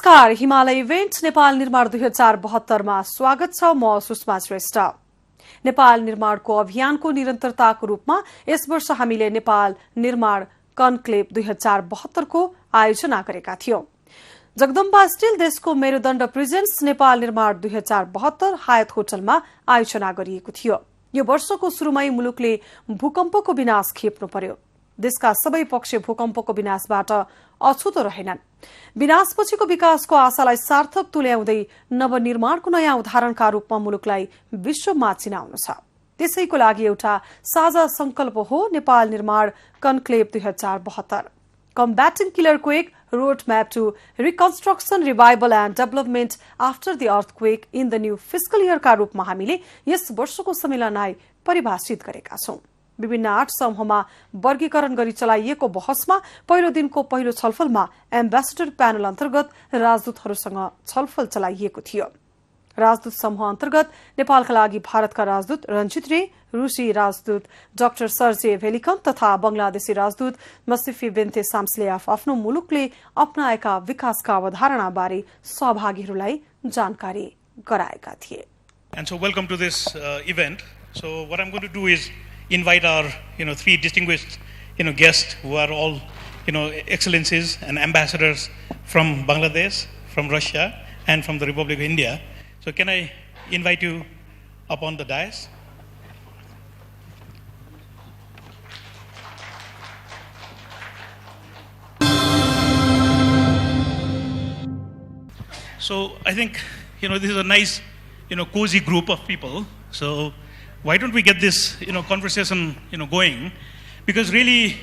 नमस्कार, हिमालय इभेन्ट नेपाल निर्माण 2072 मा स्वागत छ। म सुषमा श्रेष्ठ। नेपाल निर्माणको अभियानको निरन्तरताको रूपमा यस वर्ष हामीले नेपाल निर्माण कन्क्लेभ 2072 को आयोजना गरेका थियौं। जगदम्बा स्टिल देशको मेरुदण्ड प्रेजेन्ट्स नेपाल निर्माण 2072 हायत होटलमा आयोजना गरिएको थियो। यो वर्षको सुरुमै मुलुकले भूकम्पको विनाश खेप्नु पर्यो। देशका सबै पक्ष भूकम्पको विनाशबाट अछुतो रहेनन्। विनाशपछिको विकासको आशालाई सार्थक तुल्याउँदै नवनिर्माणको नयाँ उदाहरणका रूपमा मुलुकलाई विश्वमा चिनाउनु छ। त्यसैको लागि एउटा साझा संकल्प हो नेपाल निर्माण conclave 2072। Combating Killer Quake Roadmap to Reconstruction, Revival and Development After the Earthquake in the New Fiscal Year का रूपमा हामीले यस वर्षको सम्मेलनलाई परिभाषित गरेका छौं। विभिन्न 8 समूहमा वर्गीकरण गरी चलाइएको बहसमा पहिलो दिनको पहिलो छलफलमा एम्बेसडर प्यानल अन्तर्गत राजदूतहरूसँग छलफल चलाइएको थियो। राजदूत समूह अन्तर्गत नेपालका लागि भारतका राजदूत रञ्जित रे, रुसी राजदूत डाक्टर सर्जे भेलिकम तथा बंगलादेशी राजदूत मसिफी बेन्ते साम्सले आफ्नो मुलुकले अपनाएका विकासका अवधारणाबारे सहभागीहरूलाई जानकारी गराएका थिए। And so welcome to this event. So what I'm going to do is invite our three distinguished guests who are all excellencies and ambassadors from Bangladesh, from Russia and from the Republic of India. So can I invite you up on the dais? So I think this is a nice cozy group of people. So why don't we get this conversation going? Because really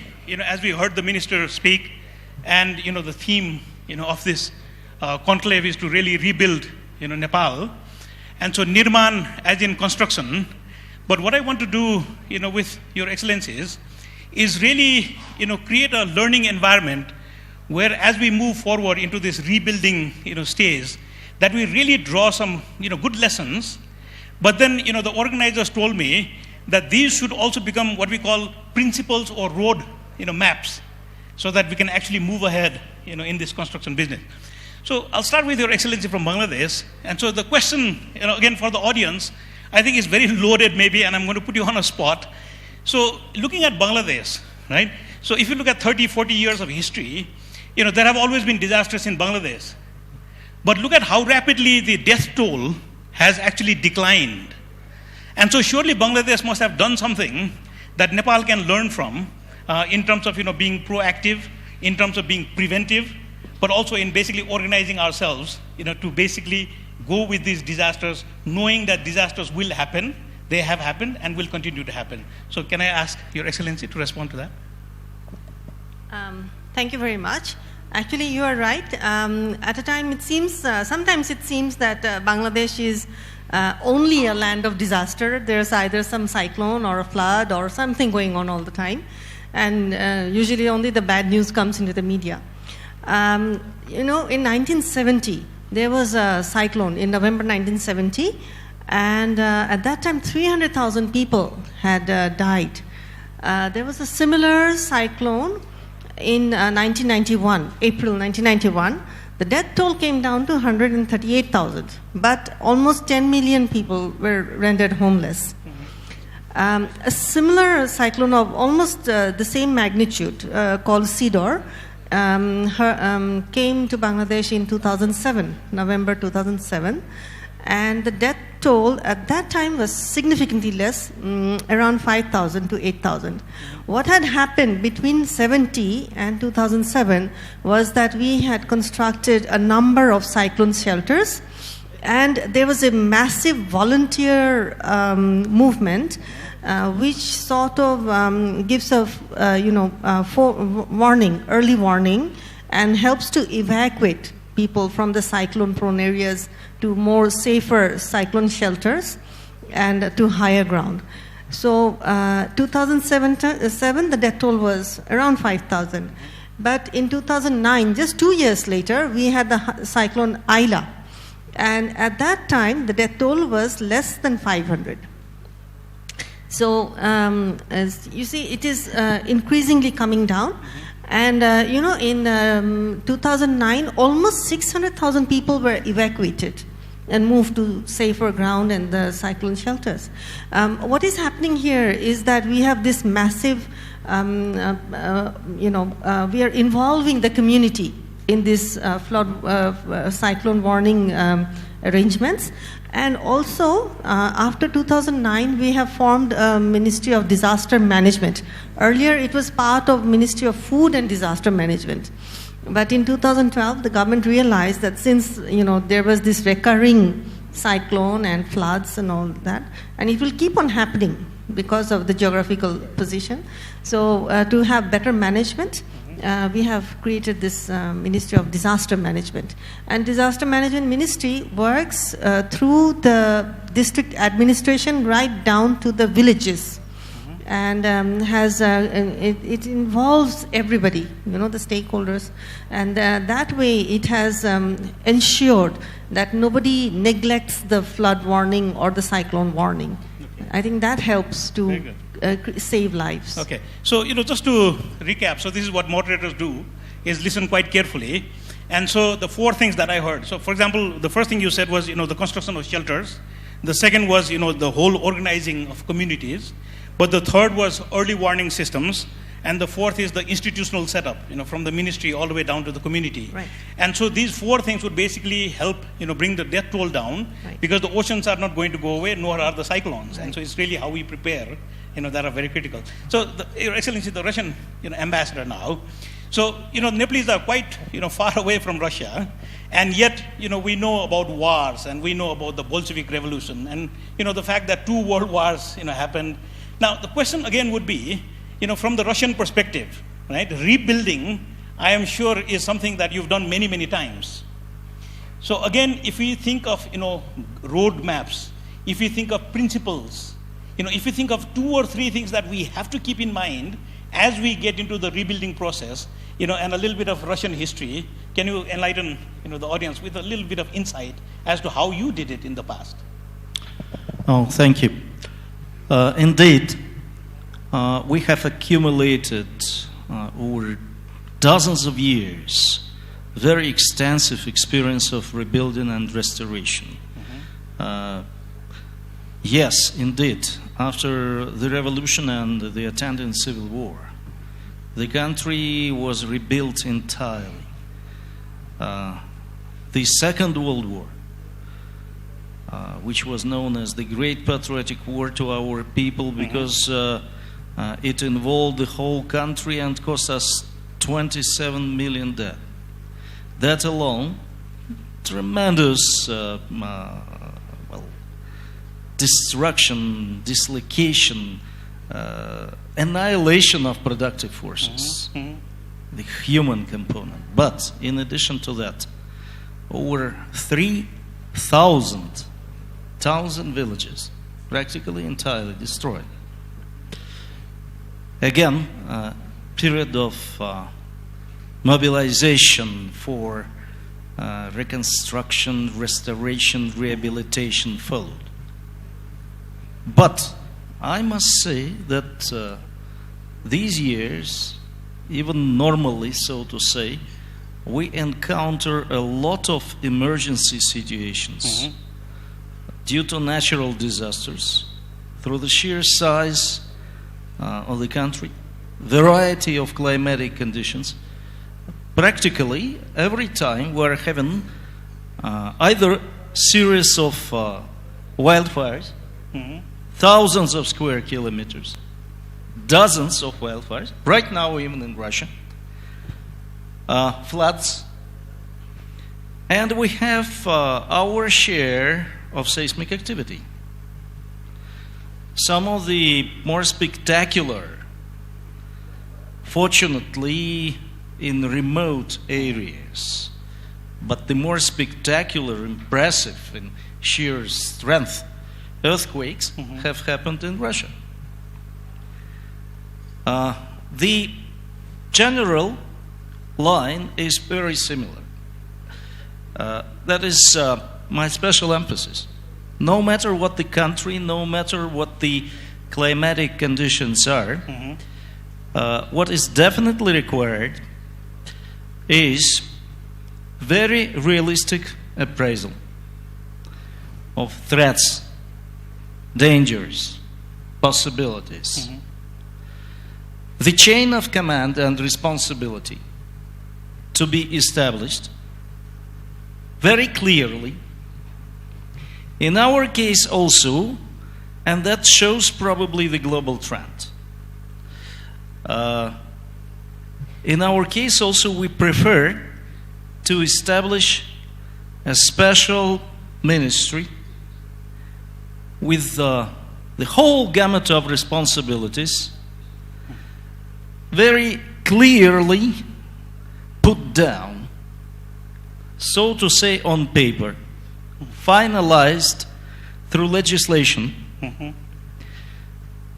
as we heard the minister speak, and the theme of this conclave is to really rebuild Nepal, and so Nirman as in construction. But what I want to do with your excellencies is really create a learning environment where as we move forward into this rebuilding stage, that we really draw some good lessons. But then the organizers told me that these should also become what we call principles or road maps, so that we can actually move ahead in this construction business. So I'll start with Your Excellency from Bangladesh. And so the question, again for the audience, I think is very loaded maybe, and I'm going to put you on a spot. So looking at Bangladesh, right? So if you look at 30, 40 years of history, there have always been disasters in Bangladesh. But look at how rapidly the death toll has actually declined. And so surely Bangladesh must have done something that Nepal can learn from in terms of being proactive, in terms of being preventive, but also in basically organizing ourselves to basically go with these disasters, knowing that disasters will happen, they have happened and will continue to happen. So can I ask Your Excellency to respond to that? Thank you very much. Actually, you are right. At a time, it seems, sometimes it seems that Bangladesh is only a land of disaster. There's either some cyclone or a flood or something going on all the time. And usually only the bad news comes into the media. In 1970, there was a cyclone in November 1970. And at that time, 300,000 people had died. There was a similar cyclone in 1991, April 1991. The death toll came down to 138,000, but almost 10 million people were rendered homeless. A similar cyclone of almost the same magnitude called Sidor came to Bangladesh in 2007, November 2007, and the death toll at that time was significantly less, around 5,000 to 8,000. What had happened between 70 and 2007 was that we had constructed a number of cyclone shelters, and there was a massive volunteer movement which sort of gives a early warning, and helps to evacuate people from the cyclone-prone areas to more safer cyclone shelters and to higher ground. So 2007, the death toll was around 5,000. But in 2009, just 2 years later, we had the cyclone Aila. And at that time, the death toll was less than 500. So as you see, it is increasingly coming down. And in 2009, almost 600,000 people were evacuated and moved to safer ground and the cyclone shelters. What is happening here is that we have this massive, we are involving the community in this cyclone warning arrangements. And also, after 2009, we have formed a Ministry of Disaster Management. Earlier, it was part of Ministry of Food and Disaster Management. But in 2012, the government realized that since there was this recurring cyclone and floods and all that, and it will keep on happening because of the geographical position. So to have better management, we have created this Ministry of Disaster Management. And Disaster Management Ministry works through the district administration right down to the villages. And it involves everybody, the stakeholders. And that way it has ensured that nobody neglects the flood warning or the cyclone warning. I think that helps to save lives. Okay. So, just to recap, so this is what moderators do, is listen quite carefully. And so the four things that I heard. So, for example, the first thing you said was, the construction of shelters. The second was, the whole organizing of communities. But the third was early warning systems. And the fourth is the institutional setup, from the ministry all the way down to the community. Right. And so these four things would basically help, bring the death toll down, right, because the oceans are not going to go away, nor are the cyclones. Right. And so it's really how we prepare, that are very critical. So, Your Excellency, the Russian, ambassador now. So, Nepalese are quite, far away from Russia, and yet, we know about wars, and we know about the Bolshevik Revolution, and, the fact that 2 world wars, happened. Now, the question again would be, from the Russian perspective, right? Rebuilding, I am sure, is something that you've done many, many times. So again, if we think of, road maps, if we think of principles, if we think of 2 or 3 things that we have to keep in mind as we get into the rebuilding process, and a little bit of Russian history, can you enlighten, the audience with a little bit of insight as to how you did it in the past? Oh, thank you. Indeed, we have accumulated over dozens of years very extensive experience of rebuilding and restoration. Yes, indeed, after the revolution and the attendant civil war, the country was rebuilt entirely. The Second World War, which was known as the Great Patriotic War to our people, because it involved the whole country and cost us 27 million dead. That alone, tremendous destruction, dislocation, annihilation of productive forces, the human component. But in addition to that, over 3,000 villages practically entirely destroyed. Again, period of mobilization for reconstruction, restoration, rehabilitation followed. But I must say that these years, even normally, so to say, we encounter a lot of emergency situations due to natural disasters, through the sheer size of the country, variety of climatic conditions. Practically every time we're having either series of wildfires, thousands of square kilometers, dozens of wildfires, right now even in Russia, floods, and we have our share of seismic activity. Some of the more spectacular, fortunately in remote areas, but the more spectacular, impressive, and sheer strength earthquakes have happened in Russia. The general line is very similar. That is my special emphasis. No matter what the country, no matter what the climatic conditions are, what is definitely required is very realistic appraisal of threats, dangers, possibilities. The chain of command and responsibility to be established very clearly. In our case also, and that shows probably the global trend. In our case also, we prefer to establish a special ministry with the whole gamut of responsibilities very clearly put down, so to say, on paper, finalized through legislation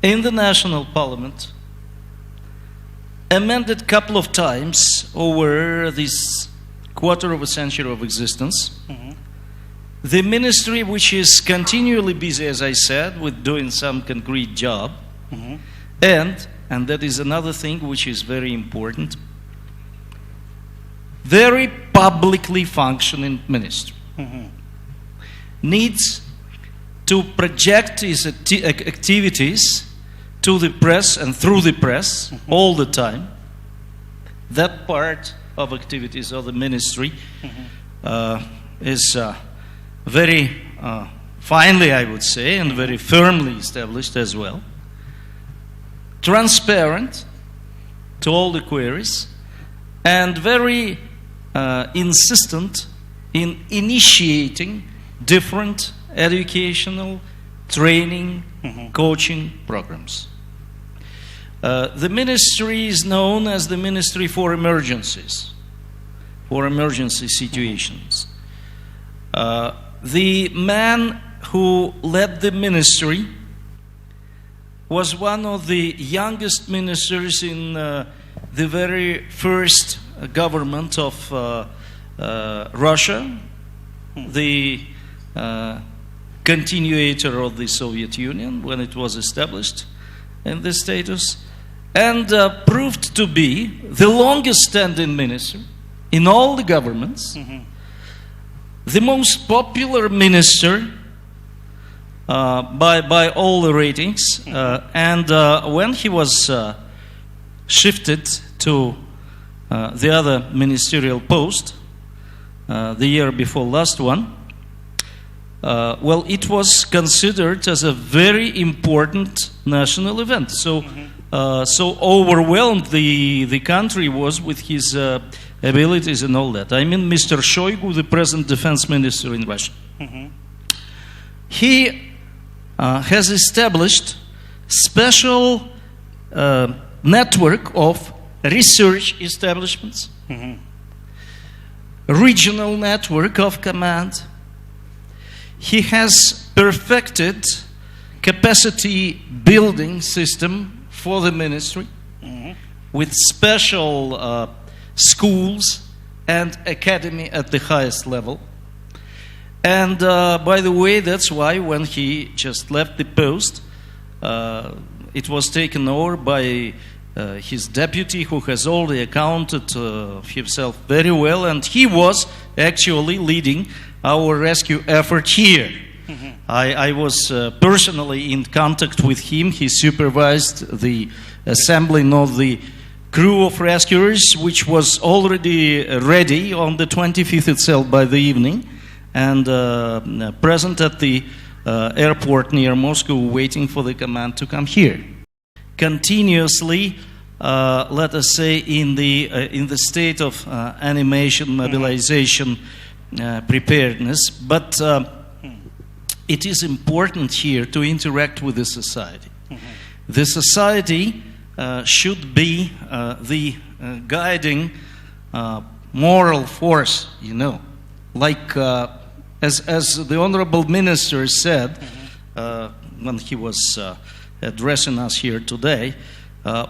in the national parliament, amended a couple of times over this quarter of a century of existence. The ministry, which is continually busy, as I said, with doing some concrete job, and that is another thing which is very important, very publicly functioning ministry needs to project its activities to the press and through the press all the time. That part of activities of the ministry is very finely, I would say, and very firmly established as well. Transparent to all the queries, and very insistent in initiating different educational, training, coaching programs. The ministry is known as the Ministry for Emergencies, for emergency situations. The man who led the ministry was one of the youngest ministers in the very first government of Russia, the continuator of the Soviet Union when it was established in this status, and proved to be the longest standing minister in all the governments, the most popular minister by all the ratings, and when he was shifted to the other ministerial post the year before last one, well, it was considered as a very important national event. So, so overwhelmed the country was with his abilities and all that. I mean, Mr. Shoigu, the present defense minister in Russia. He has established special network of research establishments, regional network of command. He has perfected capacity building system for the ministry with special schools and academy at the highest level. And by the way, that's why when he just left the post, it was taken over by his deputy, who has already accounted himself very well, and he was actually leading our rescue effort here. I was personally in contact with him. He supervised the assembling of the crew of rescuers, which was already ready on the 25th itself by the evening, and present at the airport near Moscow, waiting for the command to come here. Continuously, let us say, in the state of animation, mobilization, preparedness, but it is important here to interact with the society. The society should be the guiding moral force, you know, like as the honorable minister said when he was addressing us here today.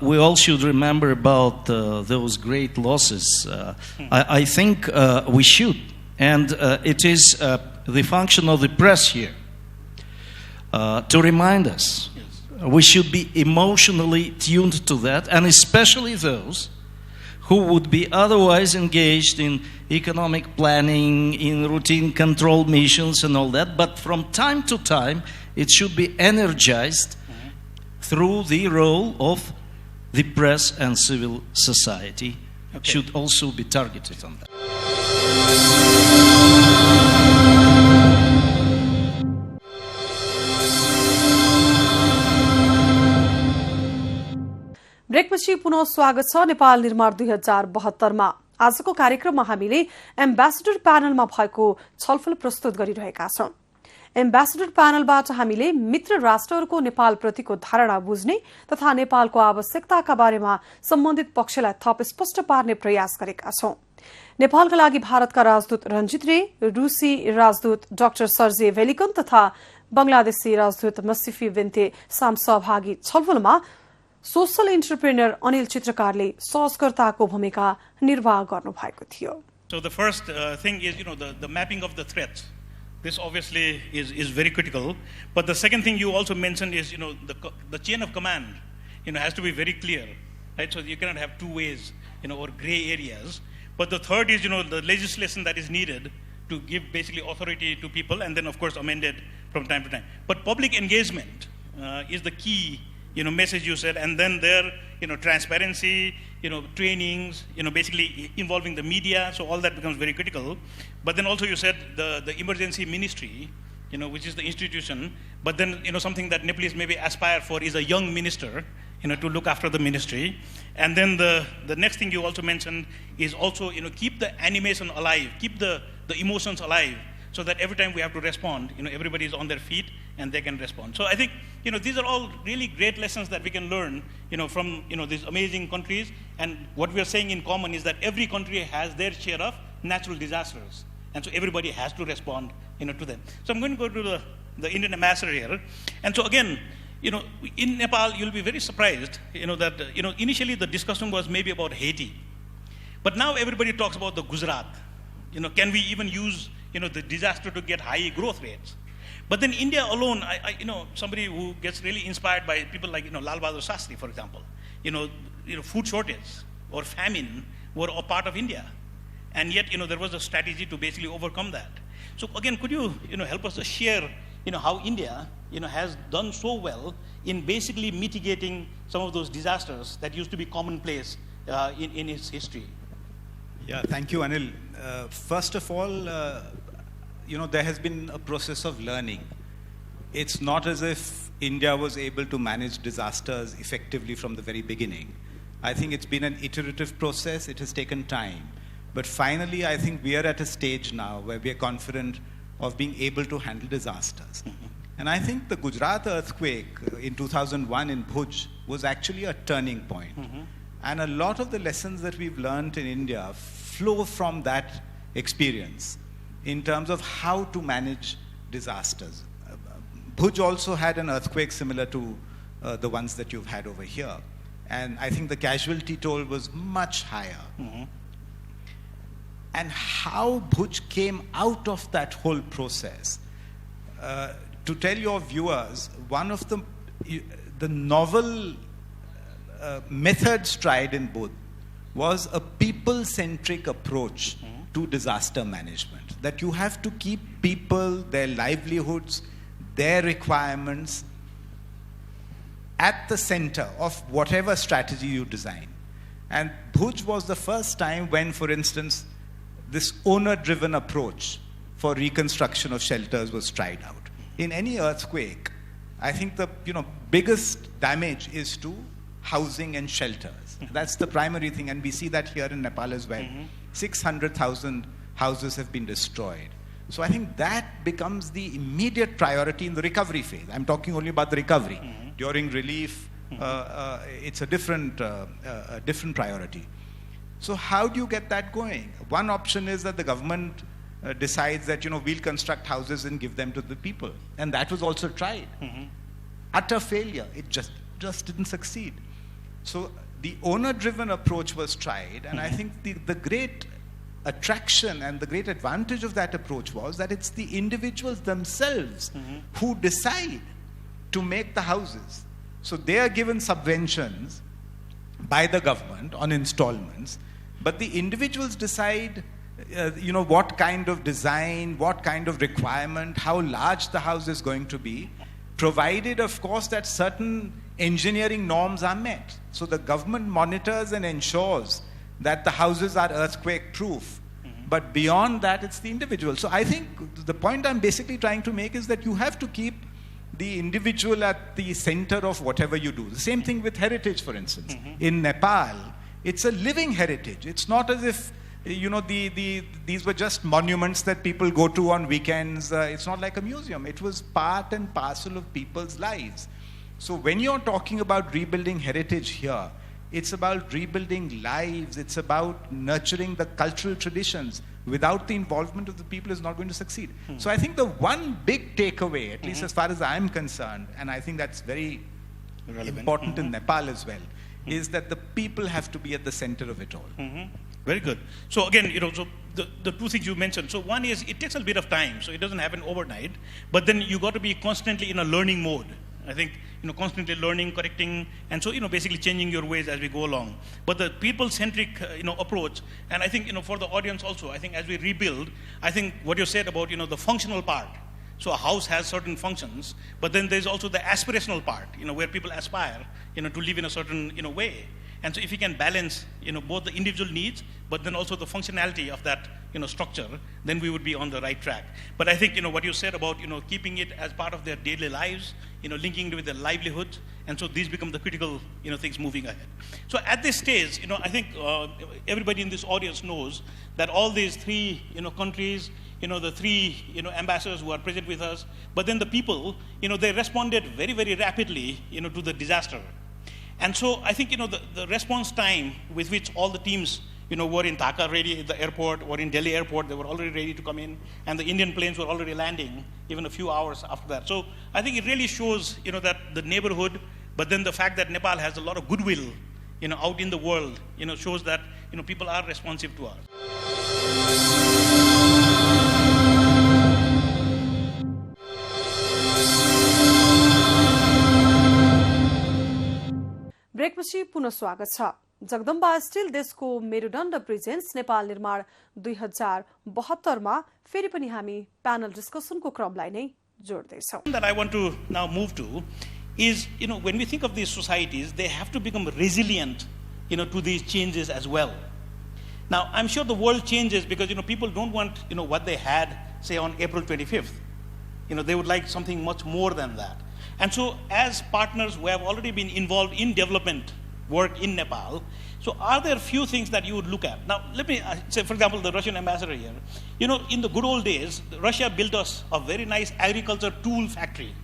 We all should remember about those great losses. I think we should, and it is the function of the press here to remind us we should be emotionally tuned to that, and especially those who would be otherwise engaged in economic planning, in routine control missions and all that, but from time to time it should be energized through the role of the press and civil society. Should also be targeted on that. ब्रेकपछि पुनः स्वागत छ नेपाल निर्माण 2072 मा। आजको कार्यक्रममा हामीले ambassador प्यानलमा भएको छलफल प्रस्तुत गरिरहेका छौं। एम्बेसेडर प्यानलबाट हामीले मित्र राष्ट्रहरूको नेपालप्रतिको धारणा बुझ्ने तथा नेपालको आवश्यकताका बारेमा सम्बन्धित पक्षलाई थप स्पष्ट पार्ने प्रयास गरेका छौं। नेपालका लागि भारतका राजदूत रञ्जित रे, रूसी राजदूत डाक्टर सर्जे भेलिकन तथा बंगलादेशी राजदूत मसिफी विन्ते साम सहभागी छलफलमा सोशल एन्टरप्रेन्यर अनिल चित्रकारले सहजकर्ताको भूमिका निर्वाह गर्नुभएको थियो। So the first thing is, the mapping of the threats. This obviously is very critical. But the second thing you also mentioned is, the chain of command, has to be very clear, right? So you cannot have two ways, or gray areas. But the third is, the legislation that is needed to give basically authority to people, and then of course amended from time to time. But public engagement is the key, message you said, and then there, transparency, trainings, basically involving the media, so all that becomes very critical. But then also you said the emergency ministry, which is the institution, but then, something that Nepalese maybe aspire for is a young minister, to look after the ministry. And then the next thing you also mentioned is also, keep the animation alive, keep the emotions alive, so that every time we have to respond, everybody is on their feet and they can respond. So I think, these are all really great lessons that we can learn, from, these amazing countries. And what we are saying in common is that every country has their share of natural disasters. And so everybody has to respond, to them. So I'm going to go to the Indian ambassador here. And so again, in Nepal, you'll be very surprised, that, initially the discussion was maybe about Haiti. But now everybody talks about the Gujarat. Can we even use, the disaster to get high growth rates? But then India alone, somebody who gets really inspired by people like, Lal Bahadur Shastri, for example, food shortage or famine were a part of India. And yet, there was a strategy to basically overcome that. So again, could you, help us to share, how India, has done so well in basically mitigating some of those disasters that used to be commonplace in its history? Yeah, thank you, Anil. First of all, there has been a process of learning. It's not as if India was able to manage disasters effectively from the very beginning. I think it's been an iterative process. It has taken time. But finally, I think we are at a stage now where we are confident of being able to handle disasters. Mm-hmm. And I think the Gujarat earthquake in 2001 in Bhuj was actually a turning point. Mm-hmm. And a lot of the lessons that we've learned in India flow from that experience in terms of how to manage disasters. Bhuj also had an earthquake similar to the ones that you've had over here. And I think the casualty toll was much higher. Mm-hmm. And how Bhuj came out of that whole process. To tell your viewers, one of the novel methods tried in Bhuj was a people-centric approach to disaster management. That you have to keep people, their livelihoods, their requirements at the center of whatever strategy you design. And Bhuj was the first time when, for instance, this owner-driven approach for reconstruction of shelters was tried out. In any earthquake, I think the biggest damage is to housing and shelters. Mm-hmm. That's the primary thing, and we see that here in Nepal as well. Mm-hmm. 600,000 houses have been destroyed. So I think that becomes the immediate priority in the recovery phase. I'm talking only about the recovery. Mm-hmm. During relief, it's a different priority. So how do you get that going? One option is that the government decides that, we'll construct houses and give them to the people. And that was also tried. Mm-hmm. Utter failure. It just didn't succeed. So the owner-driven approach was tried. And I think the great attraction and the great advantage of that approach was that it's the individuals themselves who decide to make the houses. So they are given subventions by the government on installments, but the individuals decide what kind of design, what kind of requirement, how large the house is going to be, provided, of course, that certain engineering norms are met. So the government monitors and ensures that the houses are earthquake proof. But beyond that, it's the individual. So I think the point I'm basically trying to make is that you have to keep the individual at the center of whatever you do. The same thing with heritage, for instance. In Nepal, it's a living heritage. It's not as if these were just monuments that people go to on weekends. It's not like a museum. It was part and parcel of people's lives. So when you're talking about rebuilding heritage here, it's about rebuilding lives. It's about nurturing the cultural traditions. Without the involvement of the people, is not going to succeed. So I think the one big takeaway, at least as far as I'm concerned, and I think that's very important in Nepal as well, is that the people have to be at the center of it all. Very good. So again, so the two things you mentioned. So one is it takes a bit of time, so it doesn't happen overnight. But then you got to be constantly in a learning mode. I think constantly learning, correcting, and so basically changing your ways as we go along. But the people-centric approach, and I think for the audience also, I think as we rebuild, I think what you said about the functional part. So a house has certain functions, but then there's also the aspirational part, where people aspire, to live in a certain way. And so if you can balance, both the individual needs, but then also the functionality of that, structure, then we would be on the right track. But I think, what you said about, keeping it as part of their daily lives, linking it with their livelihood, and so these become the critical, things moving ahead. So at this stage, I think everybody in this audience knows that all these three, countries, the three, ambassadors who are present with us, but then the people, they responded very, very rapidly, to the disaster. And so I think, the response time with which all the teams, were in Dhaka ready at the airport or in Delhi airport, they were already ready to come in, and the Indian planes were already landing even a few hours after that. So I think it really shows, that the neighborhood, but then the fact that Nepal has a lot of goodwill, out in the world, shows that, people are responsive to us. ब्रेकपछि पुनः स्वागत छ। Jagdamba still देशको मेरुदण्ड presence Nepal निर्माण 2072 मा फेरि पनि हामी panel डिस्कसनको क्रमलाई नै जोड्दैछौं। That I want to now move to is, when we think of these societies, they have to become resilient, to these changes as well. Now, I'm sure the world changes because, people don't want, what they had, say, on April 25th. They would like something much more than that. And so, as partners who have already been involved in development work in Nepal, so are there few things that you would look at? Now, let me say, for example, the Russian ambassador here. In the good old days, Russia built us a very nice agriculture tool factory.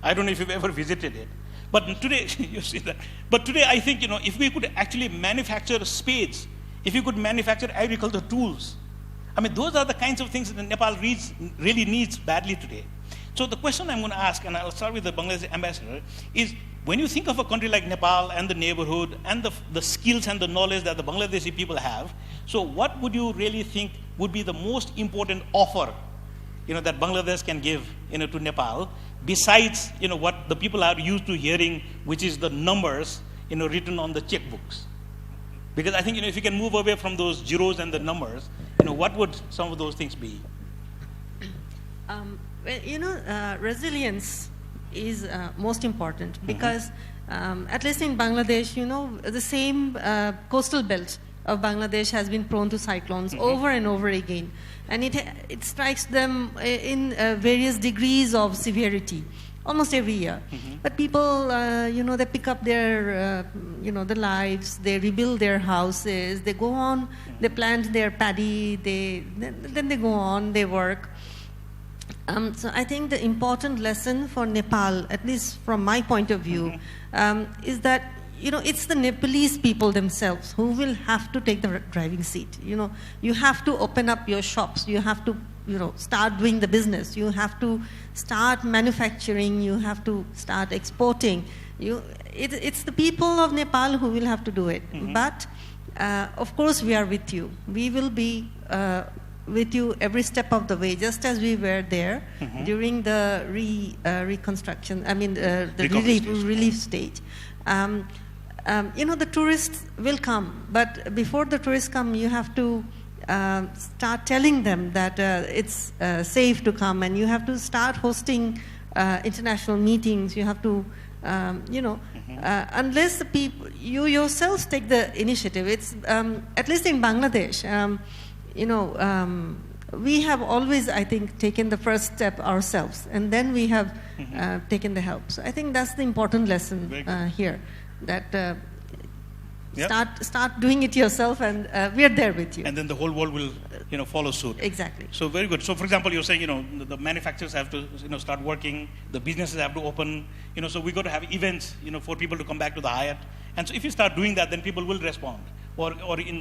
I don't know if you've ever visited it. But today, you see that. But today, I think, if we could actually manufacture spades, if we could manufacture agriculture tools, I mean, those are the kinds of things that Nepal really needs badly today. So the question I'm going to ask, and I'll start with the Bangladesh ambassador, is when you think of a country like Nepal and the neighborhood and the skills and the knowledge that the Bangladeshi people have, so what would you really think would be the most important offer, that Bangladesh can give, to Nepal, besides, what the people are used to hearing, which is the numbers, written on the checkbooks? Because I think, if you can move away from those zeros and the numbers, what would some of those things be? Resilience is most important because at least in Bangladesh, the same coastal belt of Bangladesh has been prone to cyclones over and over again. And it strikes them in various degrees of severity, almost every year. But people, they pick up their, the lives, they rebuild their houses, they go on, they plant their paddy, then they go on, they work. So I think the important lesson for Nepal, at least from my point of view, is that, it's the Nepalese people themselves who will have to take the driving seat. You have to open up your shops. You have to, start doing the business. You have to start manufacturing. You have to start exporting. It's the people of Nepal who will have to do it. But, of course, we are with you. We will be with you every step of the way, just as we were there during the reconstruction, the relief stage. The tourists will come, but before the tourists come, you have to start telling them that it's safe to come, and you have to start hosting international meetings. You have to, unless the people, you yourselves take the initiative. It's at least in Bangladesh, we have always, I think, taken the first step ourselves, and then we have taken the help. So I think that's the important lesson here, that start doing it yourself, and we are there with you. And then the whole world will, follow suit. Exactly. So very good. So for example, you're saying, the manufacturers have to, start working, the businesses have to open, so we got to have events, for people to come back to the Hyatt. And so if you start doing that, then people will respond. Or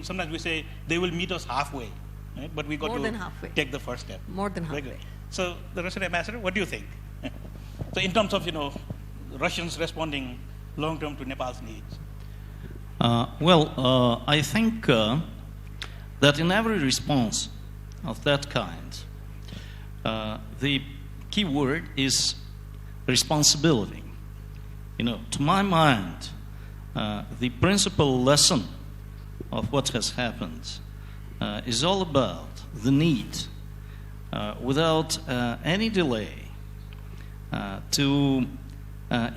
sometimes we say they will meet us halfway, right? But we got to take the first step. More than halfway. Very good. So the Russian ambassador, what do you think? So in terms of, Russians responding long-term to Nepal's needs. I think that in every response of that kind, the key word is responsibility. To my mind, the principal lesson of what has happened is all about the need, without any delay, to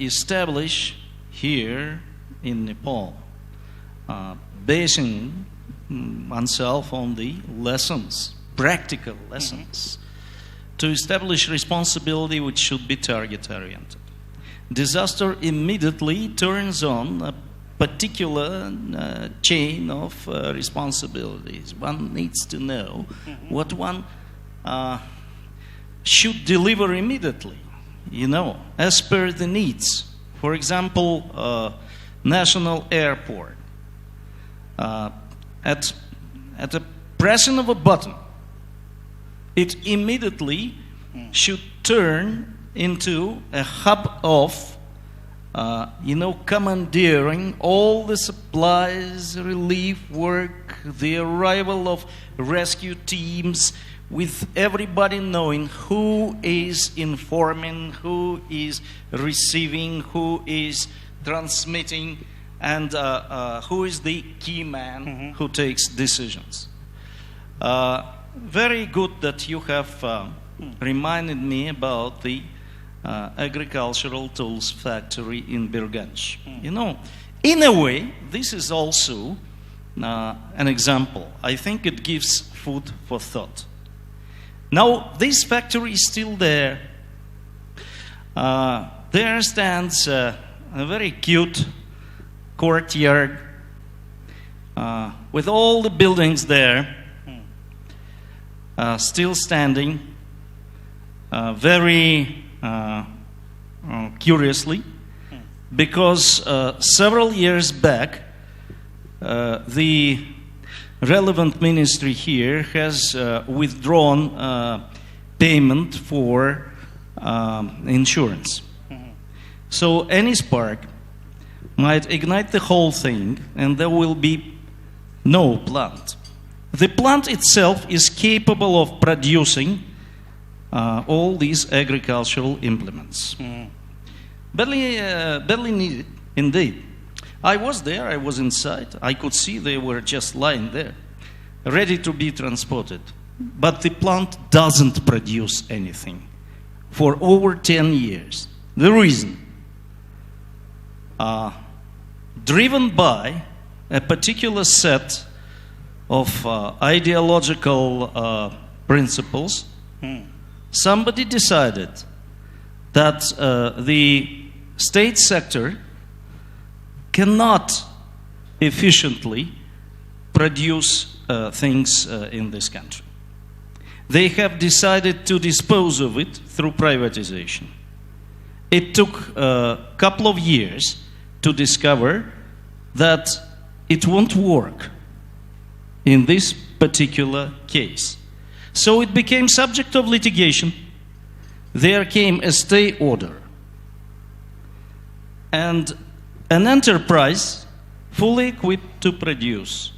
establish here in Nepal, basing oneself on the lessons, practical lessons, to establish responsibility which should be target-oriented. Disaster immediately turns on a particular chain of responsibilities. One needs to know what one should deliver immediately, as per the needs. For example, national airport. At the pressing of a button, it immediately should turn into a hub of, commandeering all the supplies, relief work, the arrival of rescue teams, with everybody knowing who is informing, who is receiving, who is transmitting, and who is the key man who takes decisions. Very good that you have reminded me about the agricultural tools factory in Birganj. In a way, this is also an example. I think it gives food for thought. Now, this factory is still there. There stands a very cute courtyard with all the buildings there still standing very curiously, because several years back the relevant ministry here has withdrawn payment for insurance. So any spark might ignite the whole thing, and there will be no plant. The plant itself is capable of producing all these agricultural implements. Badly needed, indeed. I was there, I was inside. I could see they were just lying there, ready to be transported. But the plant doesn't produce anything for over 10 years. The reason? Driven by a particular set of ideological principles, somebody decided that the state sector cannot efficiently produce things in this country. They have decided to dispose of it through privatization. It took a couple of years to discover that it won't work in this particular case. So it became subject of litigation. There came a stay order. And an enterprise fully equipped to produce,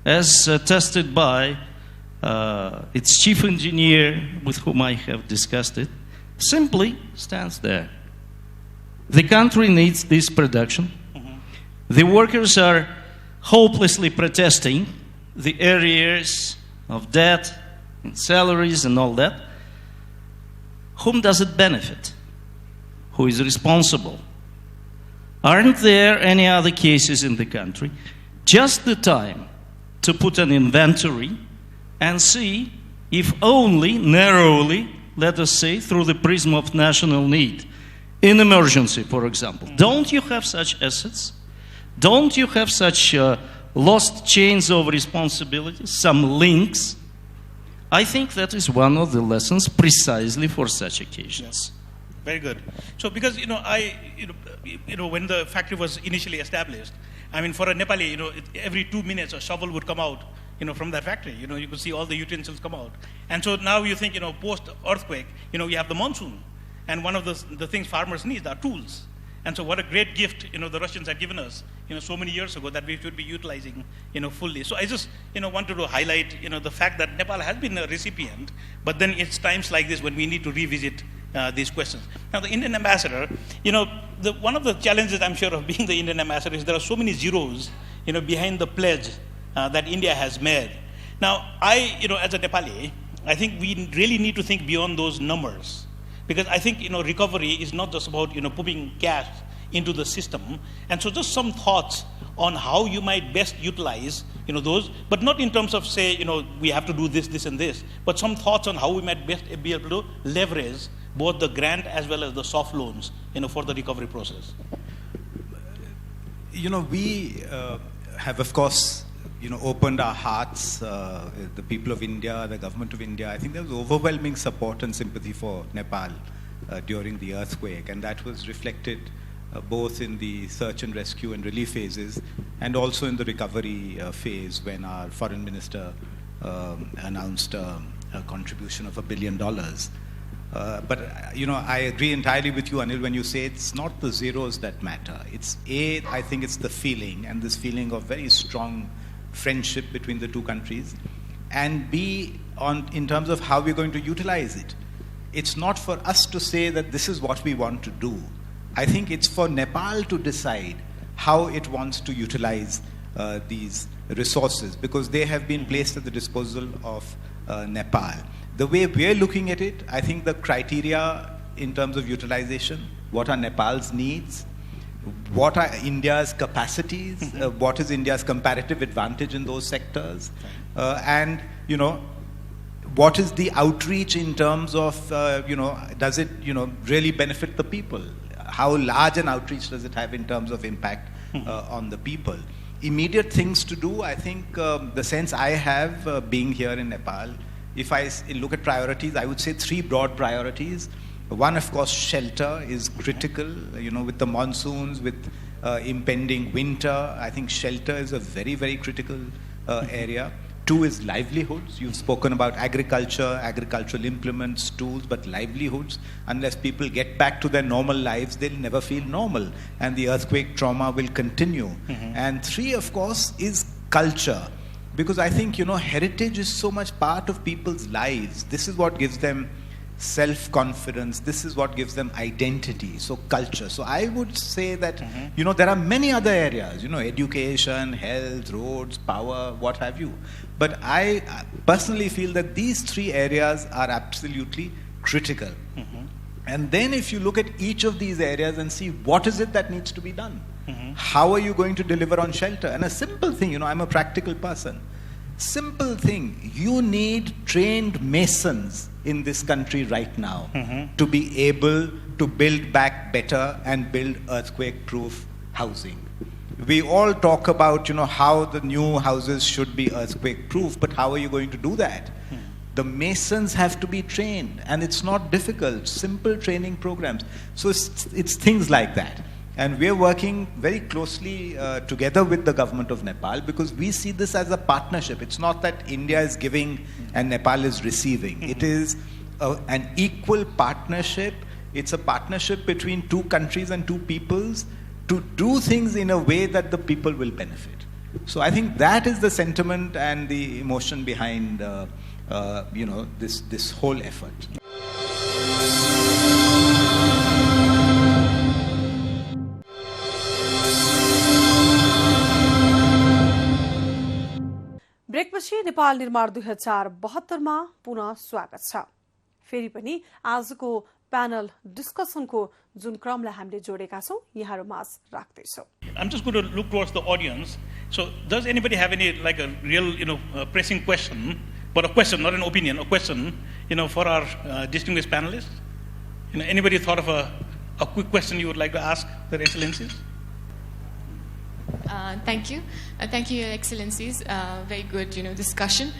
as tested by its chief engineer, with whom I have discussed it, simply stands there. The country needs this production. The workers are hopelessly protesting the arrears of debt and salaries and all that. Whom does it benefit? Who is responsible? Aren't there any other cases in the country? Just the time to put an inventory and see if only narrowly, let us say, through the prism of national need, in emergency, for example. Don't you have such assets? Don't you have such lost chains of responsibility, some links? I think that is one of the lessons precisely for such occasions. Very good. So, because when the factory was initially established, I mean, for a Nepali, every 2 minutes a shovel would come out, from that factory. You could see all the utensils come out. And so now you think, post earthquake, you have the monsoon, and one of the things farmers need are tools. And so, what a great gift, the Russians had given us, so many years ago that we should be utilizing, fully. So, I just, wanted to highlight, the fact that Nepal has been a recipient, but then it's times like this when we need to revisit these questions. Now, the Indian ambassador, one of the challenges, I'm sure, of being the Indian ambassador is there are so many zeros, behind the pledge that India has made. Now, as a Nepali, I think we really need to think beyond those numbers. Because I think, recovery is not just about, putting cash into the system. And so just some thoughts on how you might best utilize, those, but not in terms of, say, we have to do this, this, and this, but some thoughts on how we might best be able to leverage both the grant as well as the soft loans, for the recovery process. We have, of course, opened our hearts, the people of India, the government of India. I think there was overwhelming support and sympathy for Nepal during the earthquake, and that was reflected both in the search and rescue and relief phases, and also in the recovery phase when our foreign minister announced a contribution of $1 billion. But I agree entirely with you, Anil, when you say it's not the zeros that matter. I think it's the feeling, and this feeling of very strong friendship between the two countries, and in terms of how we're going to utilize it. It's not for us to say that this is what we want to do. I think it's for Nepal to decide how it wants to utilize these resources, because they have been placed at the disposal of Nepal. The way we're looking at it, I think the criteria in terms of utilization, what are Nepal's needs, what are India's capacities, what is India's comparative advantage in those sectors, and what is the outreach in terms of does it really benefit the people? How large an outreach does it have in terms of impact on the people? Immediate things to do, I think the sense I have being here in Nepal, if I look at priorities, I would say 3 broad priorities. One, of course, shelter is critical, with the monsoons, with impending winter. I think shelter is a very, very critical area. 2 is livelihoods. You've spoken about agriculture, agricultural implements, tools, but livelihoods. Unless people get back to their normal lives, they'll never feel normal. And the earthquake trauma will continue. And 3, of course, is culture. Because I think, heritage is so much part of people's lives. This is what gives them self-confidence. This is what gives them identity. So culture. So I would say that, there are many other areas, education, health, roads, power, what have you. But I personally feel that these 3 areas are absolutely critical. And then if you look at each of these areas and see what is it that needs to be done, how are you going to deliver on shelter? And a simple thing, I'm a practical person. Simple thing, you need trained masons in this country right now to be able to build back better and build earthquake-proof housing. We all talk about, how the new houses should be earthquake-proof, but how are you going to do that? The masons have to be trained, and it's not difficult. Simple training programs. So it's things like that. And we're working very closely together with the government of Nepal, because we see this as a partnership. It's not that India is giving and Nepal is receiving. It is an equal partnership. It's a partnership between 2 countries and 2 peoples to do things in a way that the people will benefit. So I think that is the sentiment and the emotion behind this whole effort. ब्रेकपछि Nepal निर्माण 2072 मा पुनः स्वागत छ। फेरि पनि आजको panel डिस्कसनको जुन क्रमलाई हामीले जोडेका छौं यहाँहरुमाझ राख्दैछौं। I'm just going to look towards the audience. So, does anybody have any like a real, pressing question, but a question, not an opinion, a question, for our distinguished panelists? Anybody thought of a quick question you would like to ask their excellencies? Thank you. Thank you, Your Excellencies. Very good, discussion.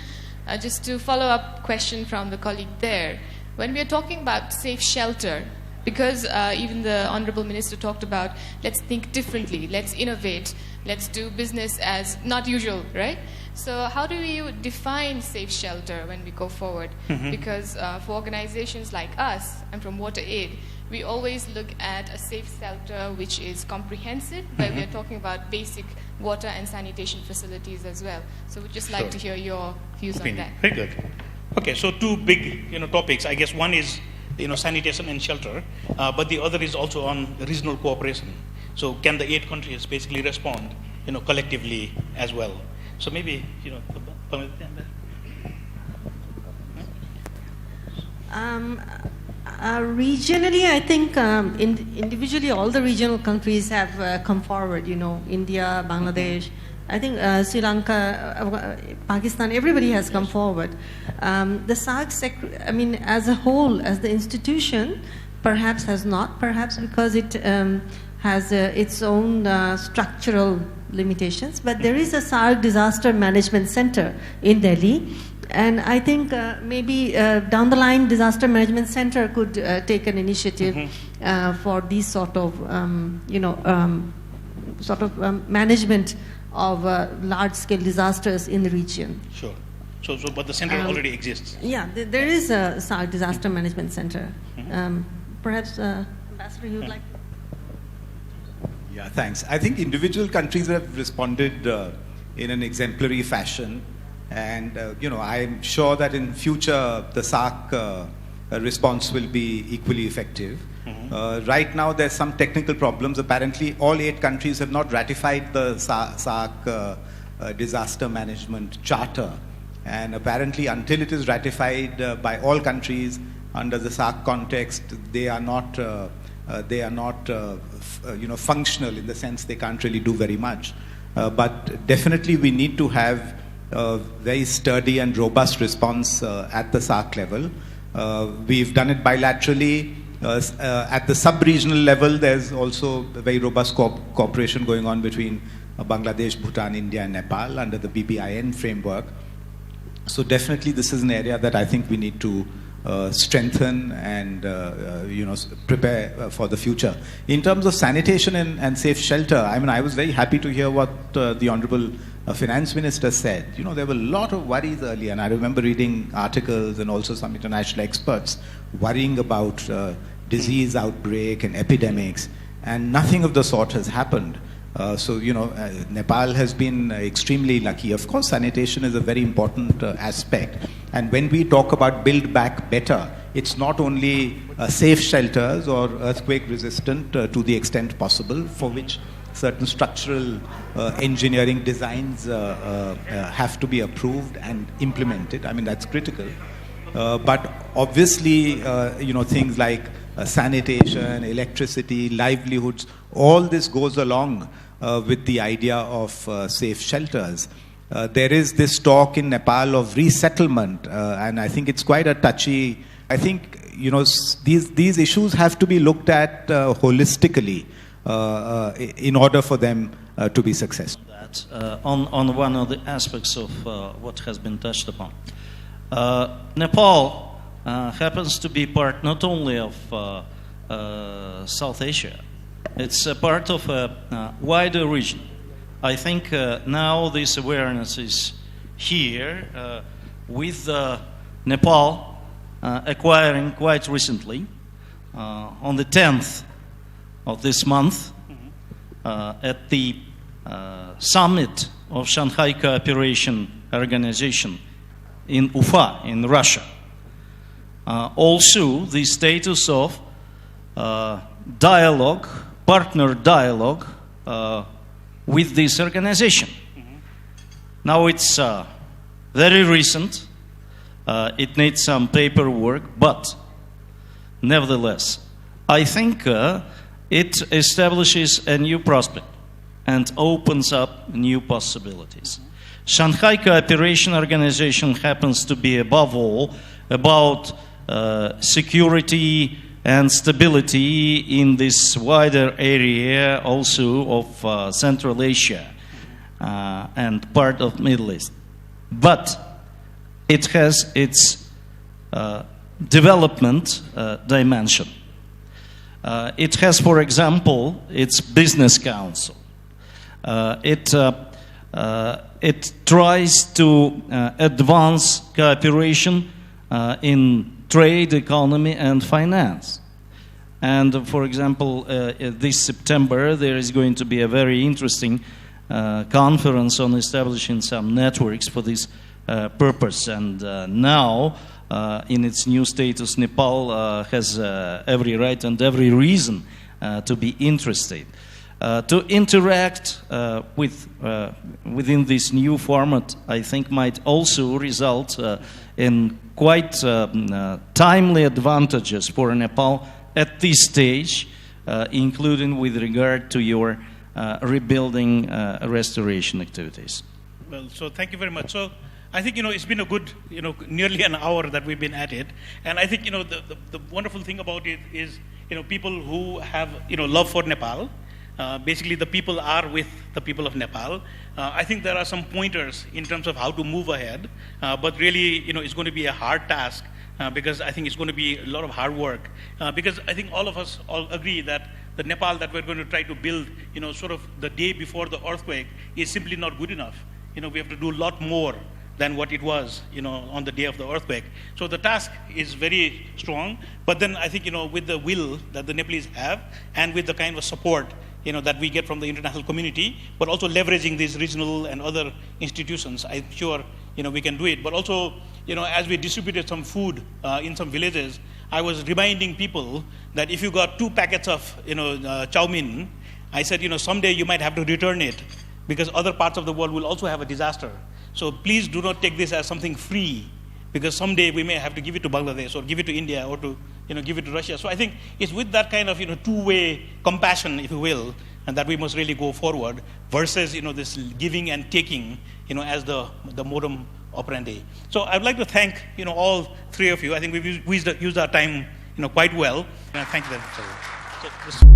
Just to follow up question from the colleague there. When we are talking about safe shelter, because even the Honorable Minister talked about, let's think differently, let's innovate, let's do business as not usual, right? So how do we define safe shelter when we go forward? Mm-hmm. Because for organizations like us, I'm from Water Aid, we always look at a safe shelter which is comprehensive, where we are talking about basic water and sanitation facilities as well. So we'd just like to hear your views on that. Very good. Okay, so two big topics. I guess one is sanitation and shelter, but the other is also on regional cooperation. So can the 8 countries basically respond collectively as well? So maybe regionally, I think individually all the regional countries have come forward. India, Bangladesh, I think Sri Lanka, Pakistan, everybody has come forward. The SAARC, as a whole, as the institution, perhaps has not, perhaps because it has its own structural limitations. But there is a SAARC Disaster Management Center in Delhi. And I think maybe down the line, Disaster Management Center could take an initiative for these sort of, management of large-scale disasters in the region. Sure. So, but the center already exists. Yeah, there is a SAARC Disaster Management Center. Perhaps, Ambassador, you would like? Yeah, thanks. I think individual countries have responded in an exemplary fashion. And, I'm sure that in future the SAARC response will be equally effective. Right now there's some technical problems. Apparently all 8 countries have not ratified the SAARC disaster management charter. And apparently until it is ratified by all countries under the SAARC context, they are not functional in the sense they can't really do very much. But definitely we need to have a very sturdy and robust response at the SAARC level. We've done it bilaterally. At the sub-regional level, there's also a very robust cooperation going on between Bangladesh, Bhutan, India, and Nepal under the BBIN framework. So definitely this is an area that I think we need to strengthen and prepare for the future. In terms of sanitation and safe shelter, I was very happy to hear what the Honorable Finance Minister said. There were a lot of worries earlier, and I remember reading articles and also some international experts worrying about disease outbreak and epidemics, and nothing of the sort has happened. So Nepal has been extremely lucky. Of course, sanitation is a very important aspect. And when we talk about build back better, it's not only safe shelters or earthquake resistant to the extent possible, for which certain structural engineering designs have to be approved and implemented. That's critical. But obviously, things like sanitation, electricity, livelihoods, all this goes along with the idea of safe shelters. There is this talk in Nepal of resettlement, and I think it's quite a touchy. I think these issues have to be looked at holistically in order for them to be successful. On one of the aspects of what has been touched upon, Nepal happens to be part not only of South Asia. It's a part of a wider region. I think now this awareness is here with Nepal acquiring quite recently, on the 10th of this month, at the summit of Shanghai Cooperation Organization in Ufa, in Russia. Also, the status of dialogue, partner dialogue with this organization. Now it's very recent. It needs some paperwork, but nevertheless, I think it establishes a new prospect and opens up new possibilities. Shanghai Cooperation Organization happens to be, above all, about security and stability in this wider area also of Central Asia and part of Middle East. But it has its development dimension. It has, for example, its business council. It tries to advance cooperation in trade, economy, and finance. And for example, this September, there is going to be a very interesting conference on establishing some networks for this purpose. And now, in its new status, Nepal has every right and every reason to be interested. To interact within this new format, I think, might also result in quite timely advantages for Nepal at this stage, including with regard to your rebuilding restoration activities. Well, so thank you very much. So I think, it's been a good, nearly an hour that we've been at it. And I think, the wonderful thing about it is, people who have, love for Nepal. Basically, the people are with the people of Nepal. I think there are some pointers in terms of how to move ahead, but really, it's going to be a hard task because I think it's going to be a lot of hard work. Because I think all of us all agree that the Nepal that we're going to try to build, sort of the day before the earthquake is simply not good enough. We have to do a lot more than what it was, on the day of the earthquake. So the task is very strong, but then I think, with the will that the Nepalese have and with the kind of support that we get from the international community, but also leveraging these regional and other institutions, I'm sure, we can do it. But also, as we distributed some food in some villages, I was reminding people that if you got 2 packets of, chow mein, I said, someday you might have to return it because other parts of the world will also have a disaster. So please do not take this as something free, because someday we may have to give it to Bangladesh or give it to India or to give it to Russia. So I think it's with that kind of two-way compassion, if you will, and that we must really go forward versus this giving and taking as the modum operandi. So I'd like to thank all 3 of you. I think we've used our time quite well. Thank you very much. So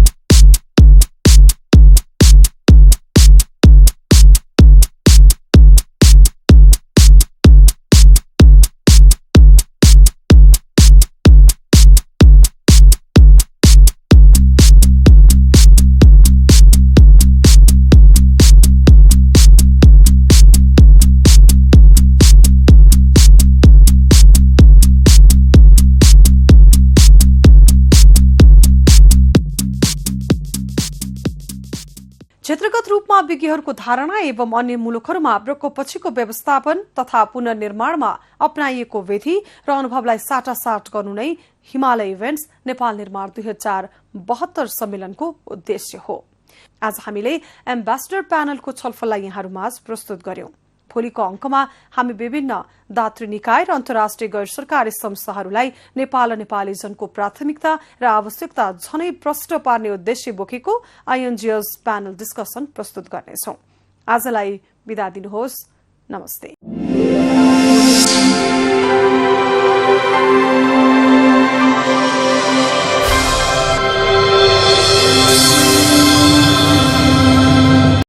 क्षेत्रगत रूपमा विज्ञहरूको धारणा एवं अन्य मुलुकहरूमा प्रकोपपछिको व्यवस्थापन तथा पुनर्निर्माणमा अपनाइएको विधि र अनुभवलाई साटासाट गर्नु नै Himalaya events Nepal निर्माण 2072 सम्मेलनको उद्देश्य हो। आज हामीले एम्बेसडर प्यानलको छलफललाई यहाँहरूमाझ प्रस्तुत गर्यौं। भोलिको अंकमा हामी विभिन्न दातृ निकाय र अन्तर्राष्ट्रिय गैर सरकारी संस्थाहरूलाई नेपाल र नेपालीजनको प्राथमिकता र आवश्यकता झनै प्रष्ट पार्ने उद्देश्य बोकेको आइएनजिएस प्यानल डिस्कसन प्रस्तुत गर्नेछौं। आजलाई बिदा दिनुहोस्। नमस्ते।